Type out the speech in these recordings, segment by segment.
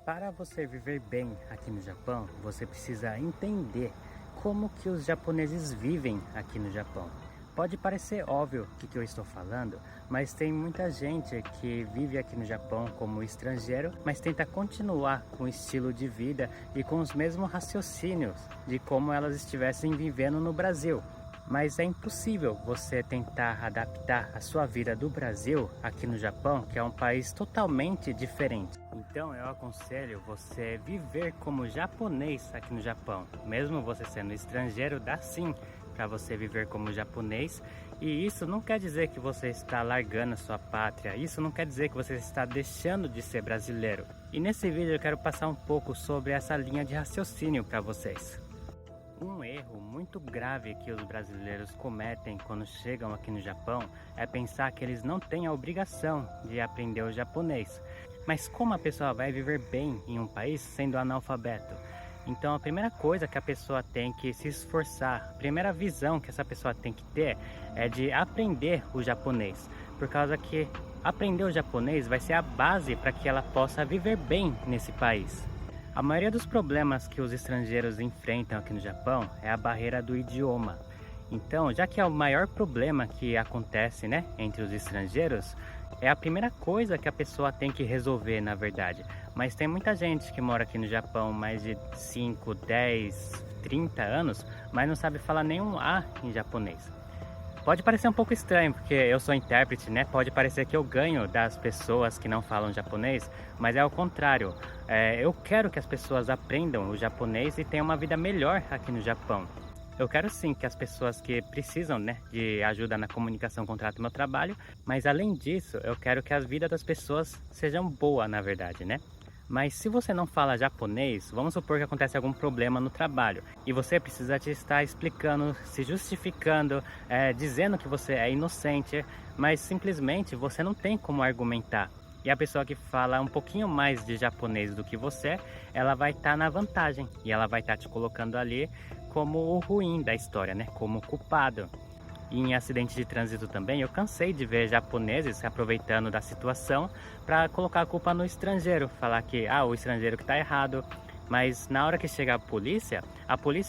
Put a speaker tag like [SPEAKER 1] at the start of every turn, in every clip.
[SPEAKER 1] Para você viver bem aqui no Japão, você precisa entender como que os japoneses vivem aqui no Japão. Pode parecer óbvio o que eu estou falando, mas tem muita gente que vive aqui no Japão como estrangeiro, mas tenta continuar com o estilo de vida e com os mesmos raciocínios de como elas estivessem vivendo no Brasil. Mas é impossível você tentar adaptar a sua vida do Brasil aqui no Japão, que é um país totalmente diferente. Então eu aconselho você viver como japonês aqui no Japão. Mesmo você sendo estrangeiro, dá sim para você viver como japonês. E isso não quer dizer que você está largando a sua pátria. Isso não quer dizer que você está deixando de ser brasileiro. E nesse vídeo eu quero passar um pouco sobre essa linha de raciocínio para vocês. Um erro muito grave que os brasileiros cometem quando chegam aqui no Japão é pensar que eles não têm a obrigação de aprender o japonês. Mas como a pessoa vai viver bem em um país sendo analfabeto? Então a primeira coisa que a pessoa tem que se esforçar, a primeira visão que essa pessoa tem que ter é de aprender o japonês. Por causa que aprender o japonês vai ser a base para que ela possa viver bem nesse país. A maioria dos problemas que os estrangeiros enfrentam aqui no Japão é a barreira do idioma. Então, já que é o maior problema que acontece, entre os estrangeiros, é a primeira coisa que a pessoa tem que resolver, na verdade. Mas tem muita gente que mora aqui no Japão mais de 5, 10, 30 anos, mas não sabe falar nenhum A em japonês. Pode parecer um pouco estranho, porque eu sou intérprete, Pode parecer que eu ganho das pessoas que não falam japonês, mas é o contrário. Eu quero que as pessoas aprendam o japonês e tenham uma vida melhor aqui no Japão. Eu quero sim que as pessoas que precisam, de ajuda na comunicação contratem meu trabalho, mas além disso, eu quero que a vida das pessoas sejam boa, na verdade, Mas se você não fala japonês, vamos supor que acontece algum problema no trabalho e você precisa te estar explicando, se justificando, dizendo que você é inocente, mas simplesmente você não tem como argumentar. E a pessoa que fala um pouquinho mais de japonês do que você, ela vai estar na vantagem e ela vai estar te colocando ali como o ruim da história, como o culpado. E em acidente de trânsito também, eu cansei de ver japoneses se aproveitando da situação para colocar a culpa no estrangeiro, falar que o estrangeiro que está errado. Mas na hora que chega a polícia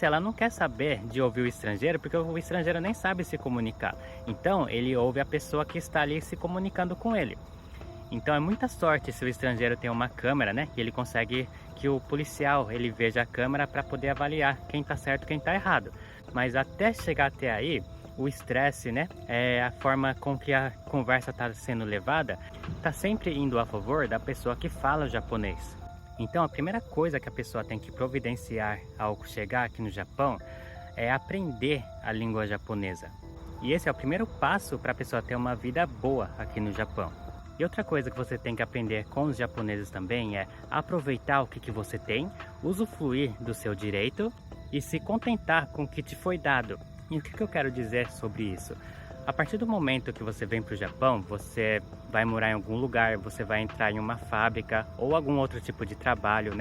[SPEAKER 1] ela não quer saber de ouvir o estrangeiro, porque o estrangeiro nem sabe se comunicar. Então ele ouve a pessoa que está ali se comunicando com ele. Então é muita sorte se o estrangeiro tem uma câmera, e ele consegue que o policial ele veja a câmera para poder avaliar quem está certo e quem está errado. Mas até chegar até aí, o estresse, a forma com que a conversa está sendo levada, está sempre indo a favor da pessoa que fala japonês. Então a primeira coisa que a pessoa tem que providenciar ao chegar aqui no Japão é aprender a língua japonesa. E esse é o primeiro passo para a pessoa ter uma vida boa aqui no Japão. E outra coisa que você tem que aprender com os japoneses também é aproveitar o que você tem, usufruir do seu direito e se contentar com o que te foi dado. E o que eu quero dizer sobre isso? A partir do momento que você vem para o Japão, você vai morar em algum lugar, você vai entrar em uma fábrica ou algum outro tipo de trabalho,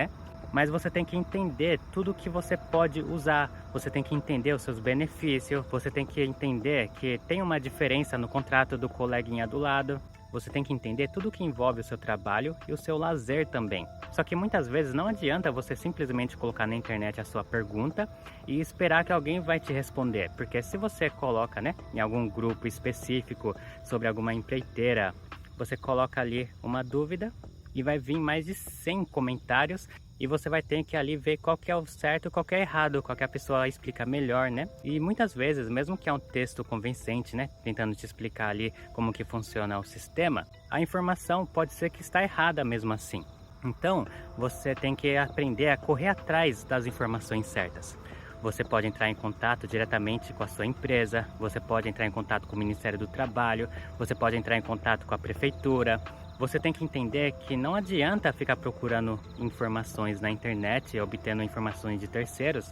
[SPEAKER 1] Mas você tem que entender tudo que você pode usar, você tem que entender os seus benefícios, você tem que entender que tem uma diferença no contrato do coleguinha do lado. Você tem que entender tudo que envolve o seu trabalho e o seu lazer também. Só que muitas vezes não adianta você simplesmente colocar na internet a sua pergunta e esperar que alguém vai te responder. Porque se você coloca, em algum grupo específico sobre alguma empreiteira, você coloca ali uma dúvida e vai vir mais de 100 comentários e você vai ter que ali ver qual que é o certo e qual que é errado, qual que a pessoa explica melhor, E muitas vezes, mesmo que é um texto convincente, tentando te explicar ali como que funciona o sistema, a informação pode ser que está errada mesmo assim. Então, você tem que aprender a correr atrás das informações certas. Você pode entrar em contato diretamente com a sua empresa, você pode entrar em contato com o Ministério do Trabalho, você pode entrar em contato com a prefeitura. Você tem que entender que não adianta ficar procurando informações na internet e obtendo informações de terceiros.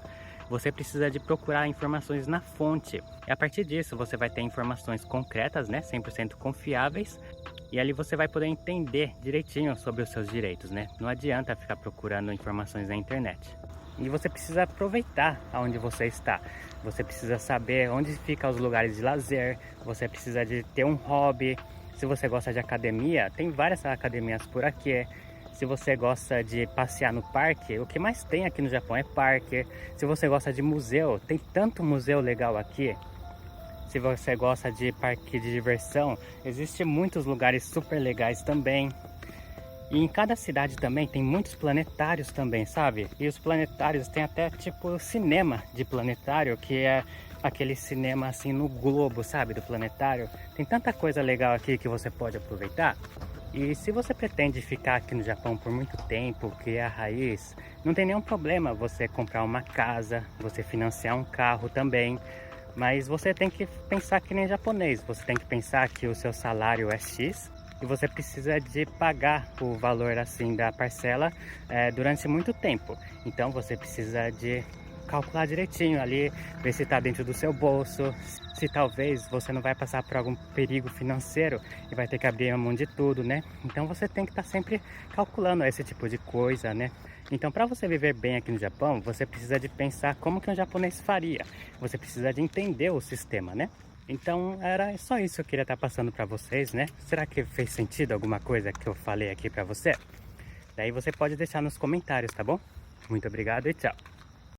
[SPEAKER 1] Você precisa de procurar informações na fonte. E a partir disso você vai ter informações concretas, 100% confiáveis. E ali você vai poder entender direitinho sobre os seus direitos, Não adianta ficar procurando informações na internet. E você precisa aproveitar aonde você está. Você precisa saber onde ficam os lugares de lazer. Você precisa de ter um hobby. Se você gosta de academia, tem várias academias por aqui. Se você gosta de passear no parque, o que mais tem aqui no Japão é parque. Se você gosta de museu, tem tanto museu legal aqui. Se você gosta de parque de diversão, existem muitos lugares super legais também. E em cada cidade também tem muitos planetários também, sabe? E os planetários tem até tipo cinema de planetário, que é aquele cinema assim no globo, sabe? Do planetário. Tem tanta coisa legal aqui que você pode aproveitar. E se você pretende ficar aqui no Japão por muito tempo, criar raiz, não tem nenhum problema você comprar uma casa, você financiar um carro também. Mas você tem que pensar que nem japonês, você tem que pensar que o seu salário é X e você precisa de pagar o valor assim da parcela durante muito tempo. Então você precisa de calcular direitinho ali, ver se está dentro do seu bolso, se talvez você não vai passar por algum perigo financeiro e vai ter que abrir a mão de tudo, né? Então você tem que estar sempre calculando esse tipo de coisa, né? Então, para você viver bem aqui no Japão, você precisa de pensar como que um japonês faria. Você precisa de entender o sistema, né? Então, era só isso que eu queria estar passando para vocês, né? Será que fez sentido alguma coisa que eu falei aqui para você? Daí você pode deixar nos comentários, tá bom? Muito obrigado e tchau!